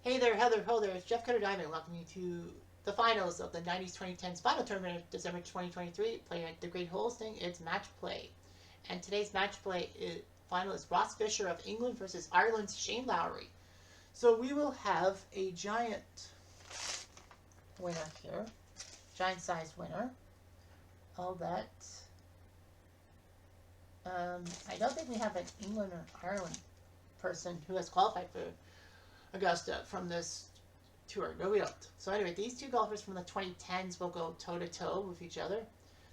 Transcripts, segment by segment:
Hey there, Heather, ho there, it's Jeff Cutter Diamond. Welcome you to the finals of the 90s 2010s Final Tournament of December 2023. Playing at the Great Holes thing, it's match play. And today's match play final is Ross Fisher of England versus Ireland's Shane Lowry. So we will have a giant winner here. Giant sized winner. All that. I don't think we have an England or Ireland person who has qualified for Augusta from this tour. No, we don't. So anyway, these two golfers from the 2010s will go toe-to-toe with each other.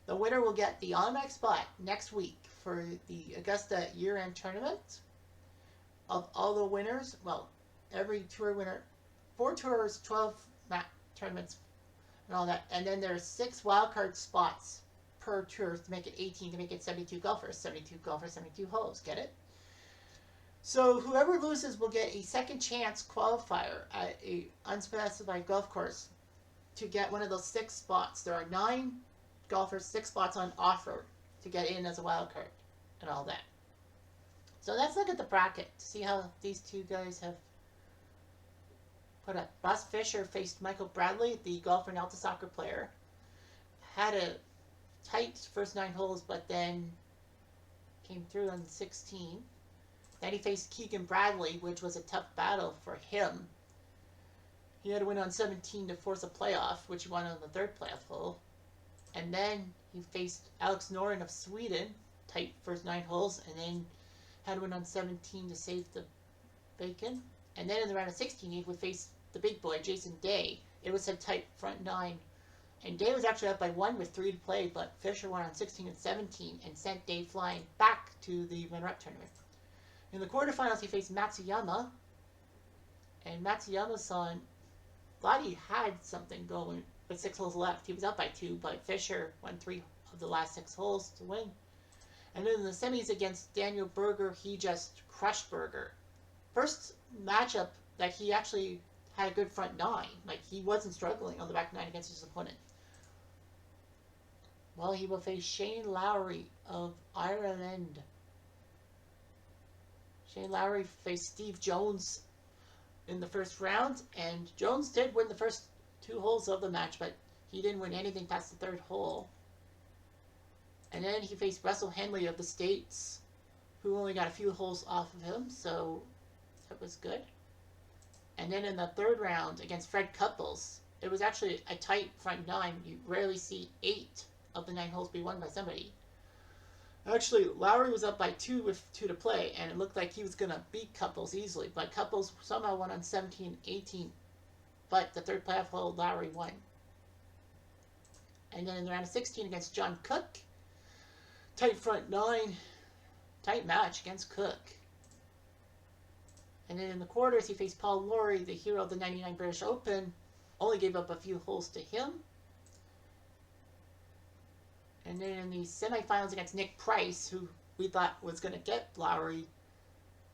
The winner will get the automatic spot next week for the Augusta year-end tournament. Of all the winners, well, every tour winner, 4 tours, 12 tournaments, and all that. And then there's 6 wildcard spots per tour to make it 18, to make it 72 golfers. 72 golfers, 72 holes. Get it? So whoever loses will get a second chance qualifier at a unspecified golf course to get one of those 6 spots. There are 9 golfers, 6 spots on offer to get in as a wild card and all that. So let's look at the bracket to see how these two guys have put up. Ross Fisher faced Michael Bradley, the golfer and Alta soccer player. Had a tight first 9 holes, but then came through on 16. Then he faced Keegan Bradley, which was a tough battle for him. He had to win on 17 to force a playoff, which he won on the 3rd playoff hole. And then he faced Alex Noren of Sweden, tight first 9 holes, and then had to win on 17 to save the bacon. And then in the round of 16, he would face the big boy, Jason Day. It was a tight front 9. And Day was actually up by 1 with 3 to play, but Fisher won on 16 and 17 and sent Day flying back to the runner-up tournament. In the quarterfinals, he faced Matsuyama, and Matsuyama-san thought he had something going with 6 holes left. He was up by 2, but Fisher won 3 of the last 6 holes to win. And then in the semis against Daniel Berger, he just crushed Berger. First matchup that he actually had a good front 9. Like, he wasn't struggling on the back 9 against his opponent. Well, he will face Shane Lowry of Ireland. Shane Lowry faced Steve Jones in the first round, and Jones did win the first 2 holes of the match, but he didn't win anything past the 3rd hole. And then he faced Russell Henley of the States, who only got a few holes off of him, so that was good. And then in the 3rd round against Fred Couples, it was actually a tight front 9. You rarely see 8 of the 9 holes be won by somebody. Actually, Lowry was up by 2 with 2 to play, and it looked like he was going to beat Couples easily. But Couples somehow won on 17, 18. But the 3rd playoff hole, Lowry won. And then in the round of 16 against John Cook, tight front 9, tight match against Cook. And then in the quarters, he faced Paul Lawrie, the hero of the 99 British Open. Only gave up a few holes to him. And then in the semifinals against Nick Price, who we thought was going to get Lowry,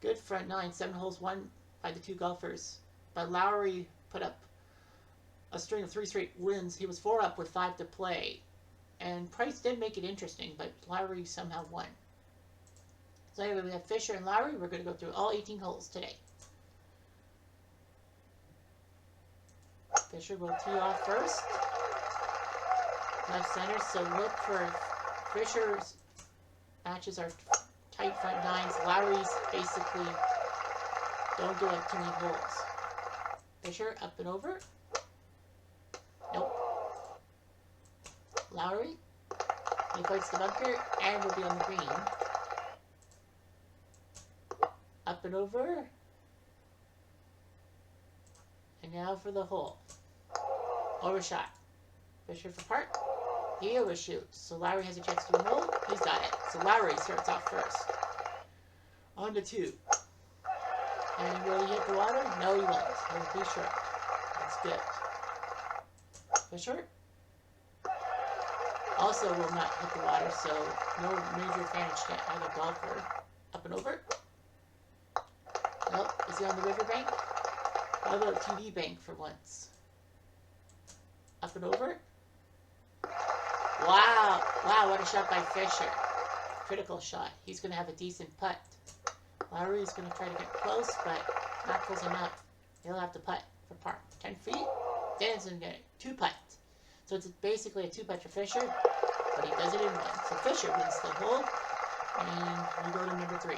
good front 9, 7 holes won by the 2 golfers. But Lowry put up a string of 3 straight wins. He was 4 up with 5 to play. And Price did make it interesting, but Lowry somehow won. So anyway, we have Fisher and Lowry. We're going to go through all 18 holes today. Fisher will tee off first. Left center, so look for Fisher's matches are tight front 9s. Lowry's basically don't give up too many holes. Fisher up and over. Nope. Lowry, he fights the bunker and will be on the green. Up and over. And now for the hole. Overshot. Fisher for par. He overshoots, so Lowry has a chance to win. He's got it. So Lowry starts off first. On to 2. And will he hit the water? No, he won't. He'll be short. That's good. Fisher also will not hit the water, so no major advantage to either golfer. Up and over. Nope. Is he on the riverbank? How about TD bank for once? Up and over. Wow. Wow, what a shot by Fisher. Critical shot. He's going to have a decent putt. Lowry is going to try to get close, but not close enough. He'll have to putt for par. 10 feet. Dan's gonna get it. 2 putt. So it's basically a 2 putt for Fisher, but he does it in 1. So Fisher wins the hole, and we go to number 3.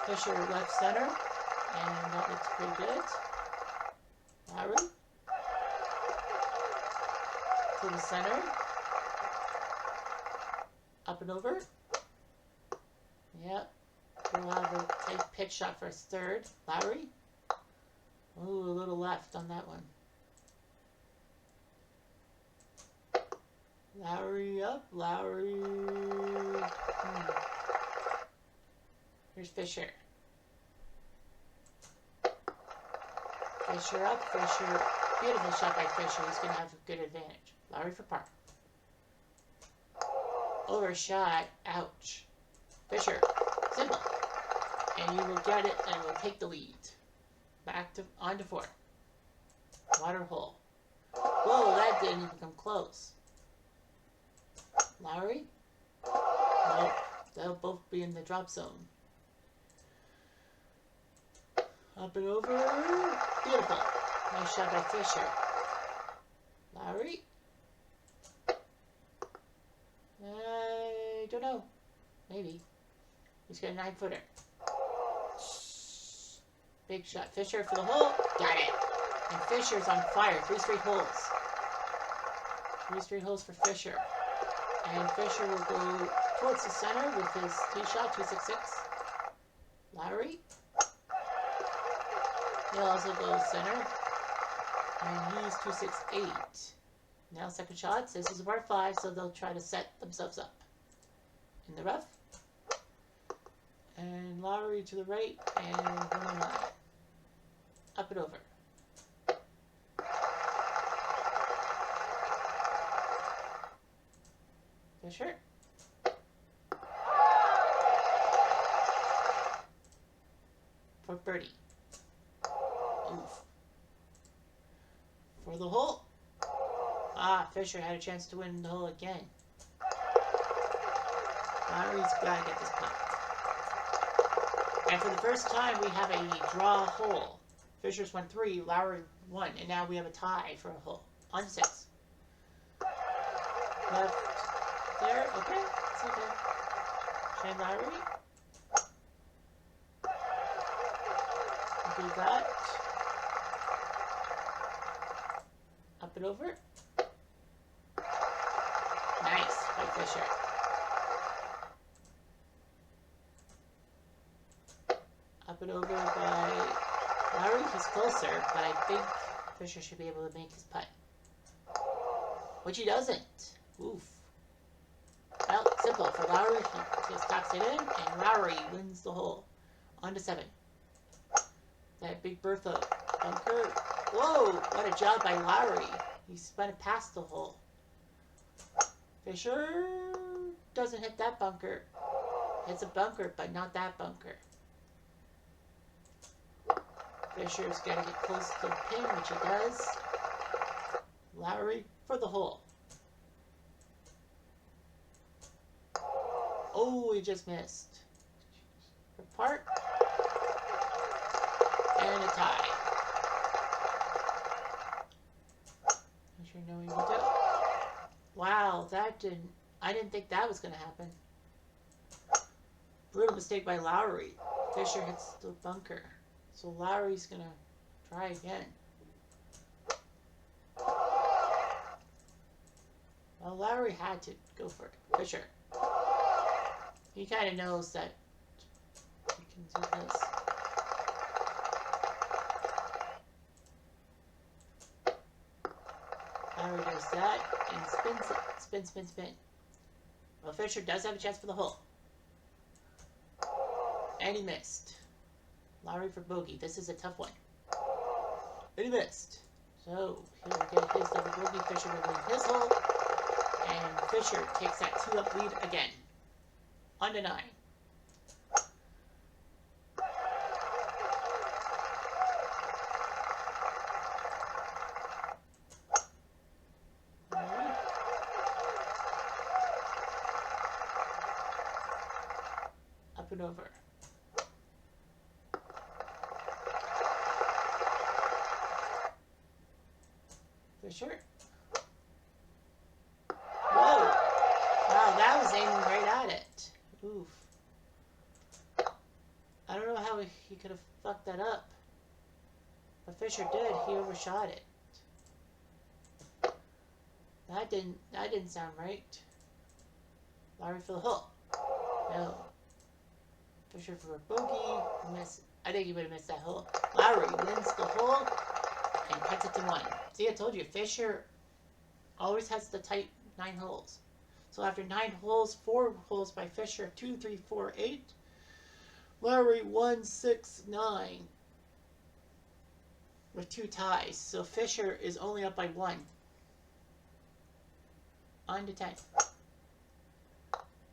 Fisher left center, and that looks pretty good. Lowry to the center, up and over. Yep. We'll have a tight pitch shot for his third. Lowry. Ooh, a little left on that one. Lowry up. Lowry. Here's Fisher. Fisher up. Fisher. Beautiful shot by Fisher. He's going to have a good advantage. Lowry for par. Overshot. Ouch. Fisher. Simple. And you will get it and will take the lead. Back to on to 4. Water hole. Whoa, that didn't even come close. Lowry? Nope. They'll both be in the drop zone. Up and over. Beautiful. Nice shot by Fisher. Lowry? I don't know. Maybe. He's got a 9-footer. Big shot. Fisher for the hole. Got it. And Fisher's on fire. 3 straight holes. 3 straight holes for Fisher. And Fisher will go towards the center with his tee shot, 266. Lowry. He'll also go center. And he's 268. Now second shots. This is a par 5, so they'll try to set themselves up. In the rough. And Lowry to the right. And 109. Up and over. Fisher. For birdie. Oof. For the hole. Ah, Fisher had a chance to win the hole again. Lowry's got to get this putt. And for the first time, we have a draw hole. Fisher's won 3, Lowry 1, and now we have a tie for a hole. On to 6. Left there, okay, it's okay. Shane Lowry. Do that. Up and over. Nice by Fisher. Up and over by Lowry. He's closer, but I think Fisher should be able to make his putt. Which he doesn't. Oof. Well, simple. For Lowry, he just taps it in, and Lowry wins the hole. On to 7. That big Bertha bunker. Whoa! What a job by Lowry. He spun it past the hole. Fisher doesn't hit that bunker. It's a bunker, but not that bunker. Fisher's got to get close to the pin, which he does. Lowry for the hole. Oh, he just missed. For par. And a tie. Fisher knowing we do. Wow, that didn't... I didn't think that was going to happen. Brutal mistake by Lowry. Fisher hits the bunker. So Lowry's going to try again. Well, Lowry had to go for it. Fisher. He kind of knows that he can do this. Lowry does that and spins it. Spin, spin, spin. Well, Fisher does have a chance for the hole. And he missed. Lowry for bogey. This is a tough one. And he missed. So, he'll get his double bogey. Fisher will win his hole. And Fisher takes that 2-up lead again. On to 9. Up and over. Fisher. Whoa! Wow, that was aiming right at it. Oof. I don't know how he could have fucked that up. But Fisher did. He overshot it. That didn't sound right. Lowry for the hole. No. Fisher for a bogey. Miss. I think he would have missed that hole. Lowry wins the hole and cuts it to 1. See, I told you, Fisher always has the tight 9 holes. So after 9 holes, 4 holes by Fisher, 2, 3, 4, 8. Lowry 1, 6, 9 with 2 ties. So Fisher is only up by 1. On to 10.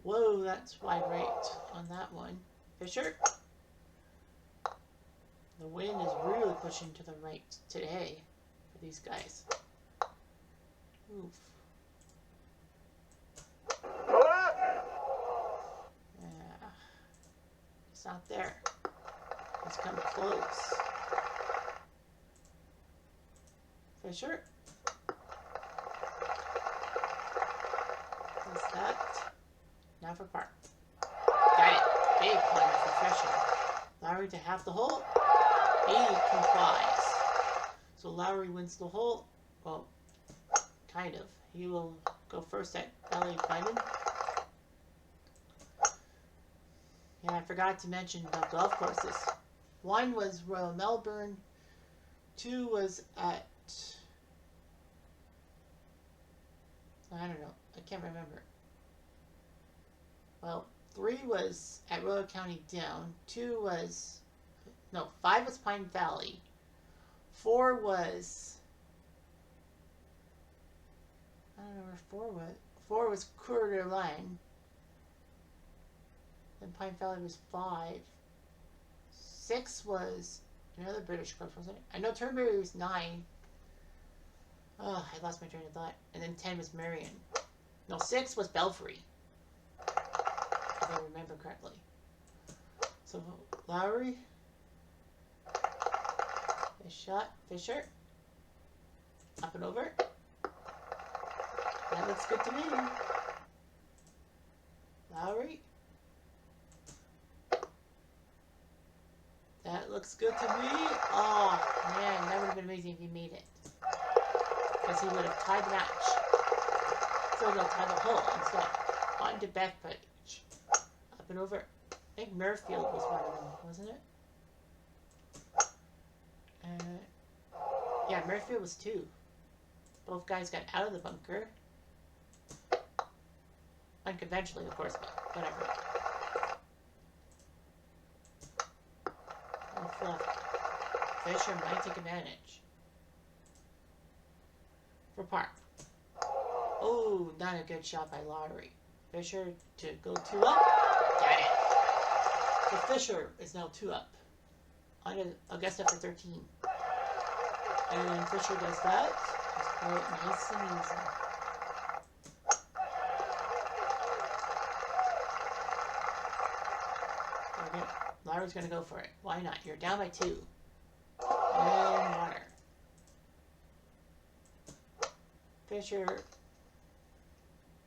Whoa, that's wide right on that one. Fisher. The wind is really pushing to the right today for these guys. Oof. Yeah. It's not there. Let's come close. Fisher. What's that? Now for par. Got it. Big point for Fisher. Lowry to half the hole. He complies. So Lowry wins the hole. Well, kind of. He will go first at LA Diamond. Yeah, I forgot to mention the golf courses. 1 was Royal Melbourne. 2 was at... I don't know. I can't remember. Well, 3 was at Royal County Down. 2 was... No, 5 was Pine Valley. 4 was... I don't know where 4 was. 4 was Coeur d'Alene. Then Pine Valley was 5. 6 was another British club, wasn't it? I know Turnberry was 9. Oh, I lost my train of thought. And then 10 was Marion. No, 6 was Belfry. If I remember correctly. So, Lowry. Nice shot. Fisher. Up and over. That looks good to me. Lowry. That looks good to me. Oh, man. That would have been amazing if he made it. Because he would have tied the match. So they'll tie the hole instead. On to Bethpage. Up and over. I think Murfield was one of them, wasn't it? Yeah, Murfield was 2. Both guys got out of the bunker. Unconventionally, of course, but whatever. Left, left. Fisher might take advantage. For par. Oh, not a good shot by Lowry. Fisher to go 2 up. Got it. So Fisher is now 2 up. On to Augusta for 13. And Fisher does that. Just play it nice and easy. Okay. Lowry's going to go for it. Why not? You're down by 2. And water. Fisher,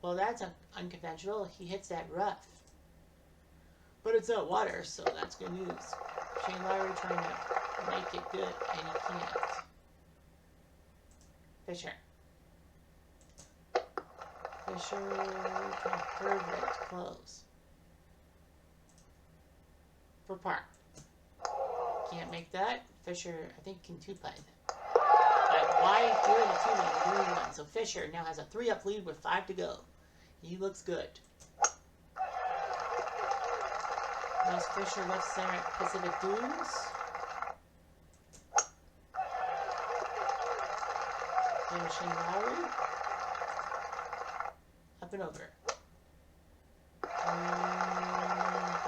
well, that's unconventional. He hits that rough. But it's not water, so that's good news. Shane Lowry trying to make it good, and he can't. Fisher. Fisher trying to curve it close. For par. Can't make that. Fisher, I think, can 2-putt. But why doing a 2 when you're doing 1? So Fisher now has a 3-up lead with 5 to go. He looks good. There's Fisher left center at Pacific Dunes. There's Shane Lowry. Up and over.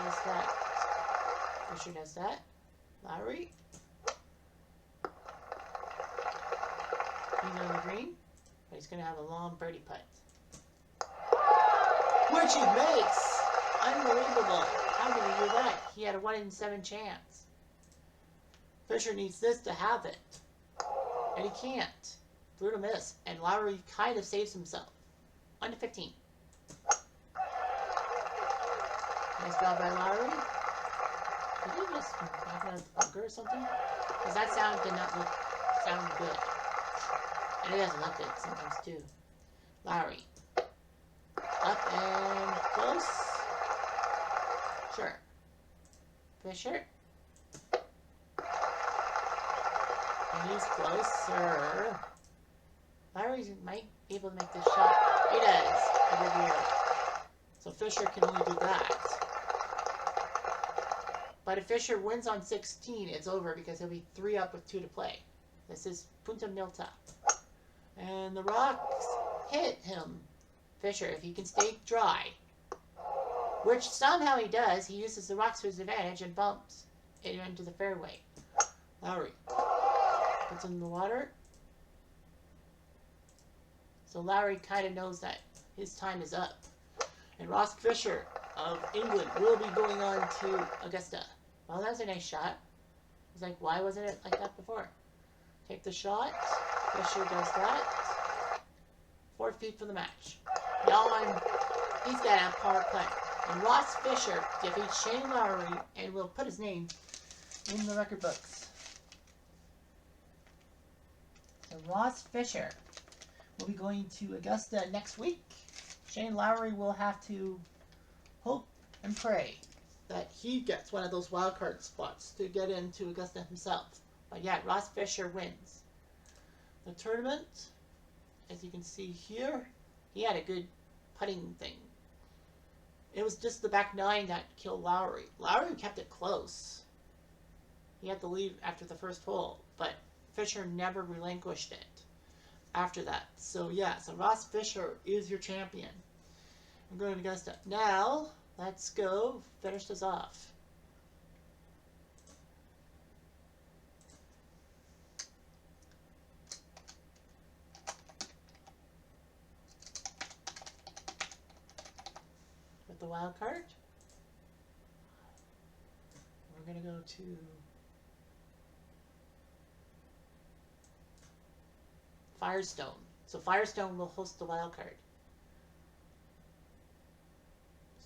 Does that. Fisher does that. Lowry. He's on the green, but he's going to have a long birdie putt. Which he makes! Unbelievable. How did he do that? He had a 1 in 7 chance. Fisher needs this to have it. And he can't. brutal miss, and Lowry kind of saves himself. 1-15. Nice job by Lowry. Did he just knock out the bunker or something? Because that sound did not sound good. And it doesn't look good sometimes too. Lowry. Up and close. Sure. Fisher. And he's closer. Lowry might be able to make this shot. He does. Over here. So Fisher can only do that. But if Fisher wins on 16, it's over because he'll be 3 up with 2 to play. This is Punta Milta. And the rocks hit him. Fisher, if he can stay dry, which somehow he does, he uses the rocks to his advantage and bumps it into the fairway. Lowry puts it in the water. So Lowry kind of knows that his time is up. And Ross Fisher of England will be going on to Augusta. Well, that was a nice shot. I was like, why wasn't it like that before? Take the shot. Fisher does that. 4 feet for the match. He's got a power putt. And Ross Fisher defeats Shane Lowry and will put his name in the record books. So Ross Fisher will be going to Augusta next week. Shane Lowry will have to hope and pray that he gets one of those wild card spots to get into Augusta himself. But yeah, Ross Fisher wins the tournament. As you can see here, he had a good putting thing. It was just the back 9 that killed Lowry. Lowry kept it close. He had to leave after the first hole, but Fisher never relinquished it after that. So yeah, so Ross Fisher is your champion. I'm going to Augusta. Now, let's go finish this off. With the wild card. We're going to go to Firestone. So Firestone will host the wild card.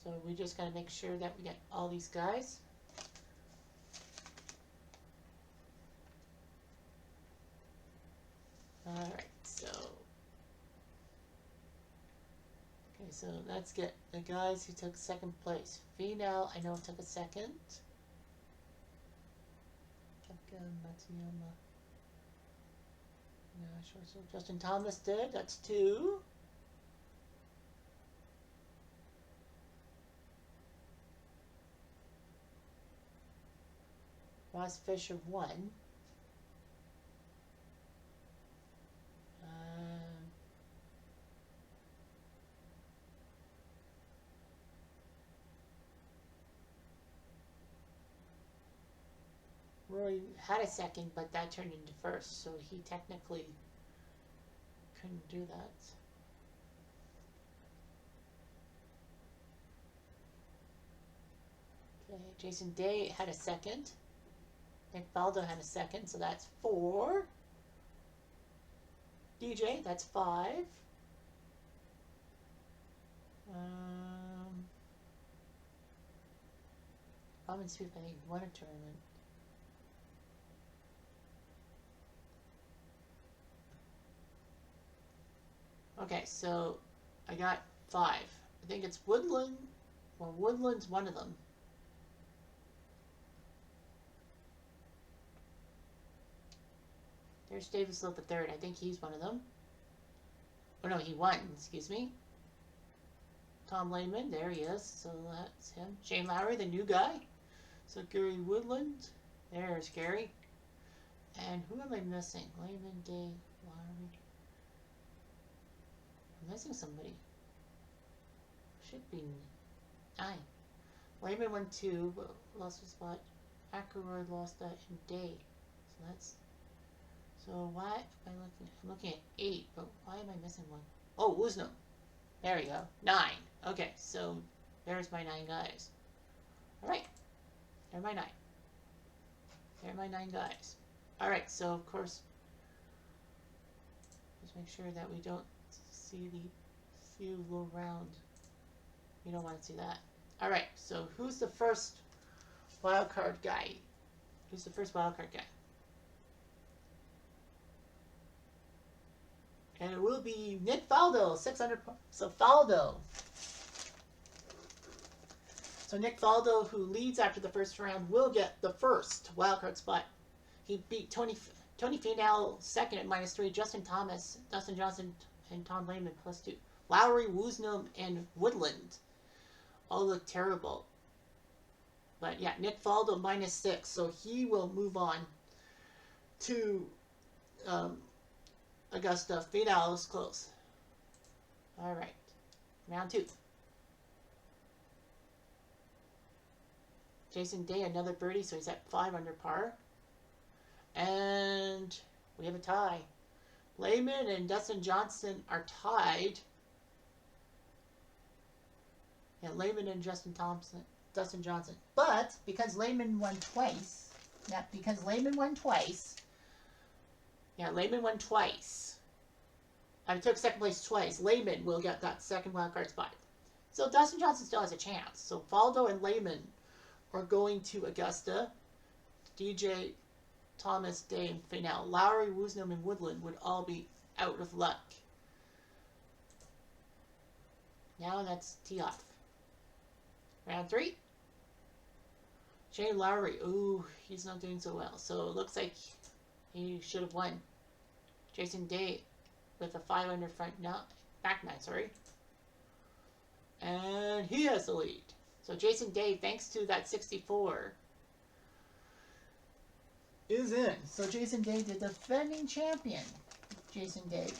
So we just got to make sure that we get all these guys. Alright, so. Okay, so let's get the guys who took second place. Finau, I know, took a second. Matsuyama. Yeah, sure. So Justin Thomas did. That's 2. Ross Fisher 1. Rory had a second, but that turned into first, so he technically couldn't do that. Okay, Jason Day had a second. Nick Faldo had a second, so that's 4. DJ, that's 5. Robin Smith, I think, won a tournament. Okay, so I got 5. I think it's Woodland. Well, Woodland's one of them. There's Davis Lowe the third. I think he's one of them. Oh no, he won. Excuse me. Tom Lehman, there he is. So that's him. Shane Lowry, the new guy. So Gary Woodland. There's Gary. And who am I missing? Lehman, Day, Lowry. I'm missing somebody. Should be 9. Lehman won 2, but lost a spot. Ackroyd lost that in Day. So that's. So why am I looking? I'm looking at 8, but why am I missing 1? Oh, Woosnam. There we go. 9. Okay, so there's my 9 guys. All right. There are my 9. There are my 9 guys. All right. So of course, Just make sure that we don't see the few little round. You don't want to see that. All right, so who's the first wild card guy? Who's the first wild card guy? And it will be Nick Faldo, 600. So Faldo. So Nick Faldo, who leads after the first round, will get the first wild card spot. He beat Tony Finau second at -3, Justin Thomas, Dustin Johnson, and Tom Lehman +2. Lowry, Woosnam, and Woodland all look terrible. But yeah, Nick Faldo -6, so he will move on to Augusta. Finau is close. All right, round 2. Jason Day, another birdie, so he's at 5 under par. And we have a tie. Lehman and Dustin Johnson are tied. Yeah, Lehman and Dustin Johnson. But because Lehman won twice, yeah, Lehman won twice. I took second place twice. Lehman will get that second wildcard spot. So Dustin Johnson still has a chance. So Faldo and Lehman are going to Augusta. DJ, Thomas, Day, and Finau. Lowry, Woosnam, and Woodland would all be out of luck. Now that's tee off. Round 3. Shane Lowry. Ooh, he's not doing so well. So it looks like he should have won. Jason Day with a 5 under back nine, sorry. And he has the lead. So Jason Day, thanks to that 64, is in. So Jason Day, the defending champion, Jason Day,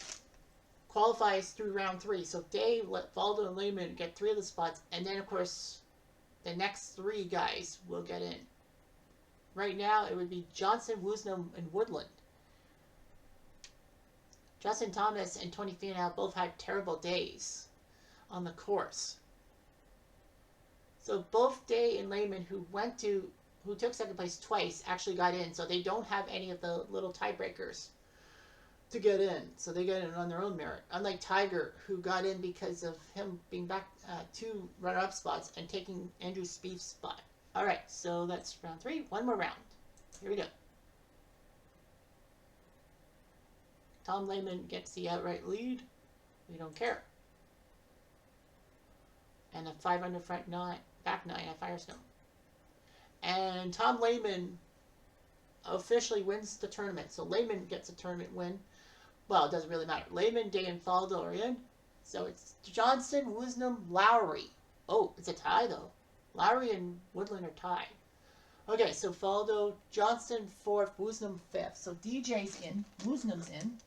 qualifies through round 3. So Day, Faldo, and Lehman get 3 of the spots. And then, of course, the next 3 guys will get in. Right now, it would be Johnson, Woosnam, and Woodland. Justin Thomas and Tony Finau both had terrible days on the course. So both Day and Lehman, who took second place twice, actually got in. So they don't have any of the little tiebreakers to get in. So they get in on their own merit. Unlike Tiger, who got in because of him being back 2 runner-up spots and taking Andrew Spieth's spot. All right, so that's round 3. One more round. Here we go. Tom Lehman gets the outright lead. We don't care. And a 5 under back 9 at Firestone. And Tom Lehman officially wins the tournament. So Lehman gets a tournament win. Well, it doesn't really matter. Lehman, Day, and Faldo are in. So it's Johnson, Woosnam, Lowry. Oh, it's a tie, though. Lowry and Woodland are tied. Okay, so Faldo, Johnson 4th, Woosnam 5th. So DJ's in. Woosnam's in.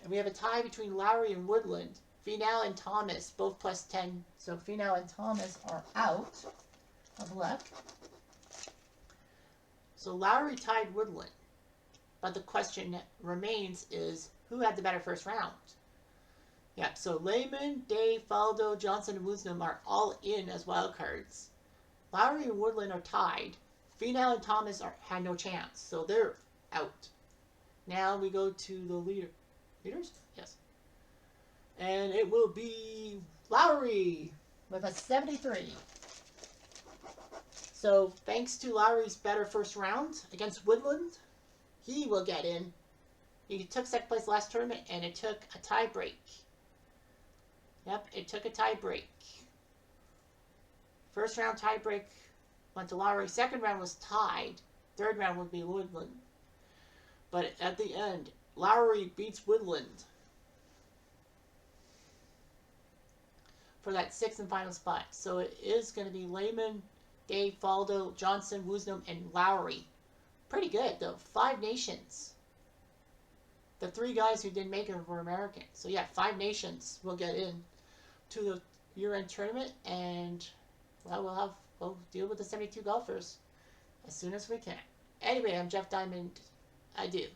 And we have a tie between Lowry and Woodland. Finau and Thomas, both +10. So Finau and Thomas are out of luck. So Lowry tied Woodland. But the question remains is, who had the better first round? Yeah, so Lehman, Day, Faldo, Johnson, and Woosnam are all in as wildcards. Lowry and Woodland are tied. Finau and Thomas had no chance, so they're out. Now we go to the leaders? Yes. And it will be Lowry with a 73. So thanks to Lowry's better first round against Woodland, he will get in. He took second place last tournament, and it took a tie break. Yep, it took a tie break. First round tie break went to Lowry. Second round was tied. Third round would be Woodland. But at the end, Lowry beats Woodland for that 6th and final spot. So it is going to be Lehman, Day, Faldo, Johnson, Woosnam, and Lowry. Pretty good, though. 5 nations. The 3 guys who didn't make it were American. So yeah, 5 nations will get in to the year-end tournament, and well, we'll deal with the 72 golfers as soon as we can. Anyway, I'm Jeff Diamond. I do.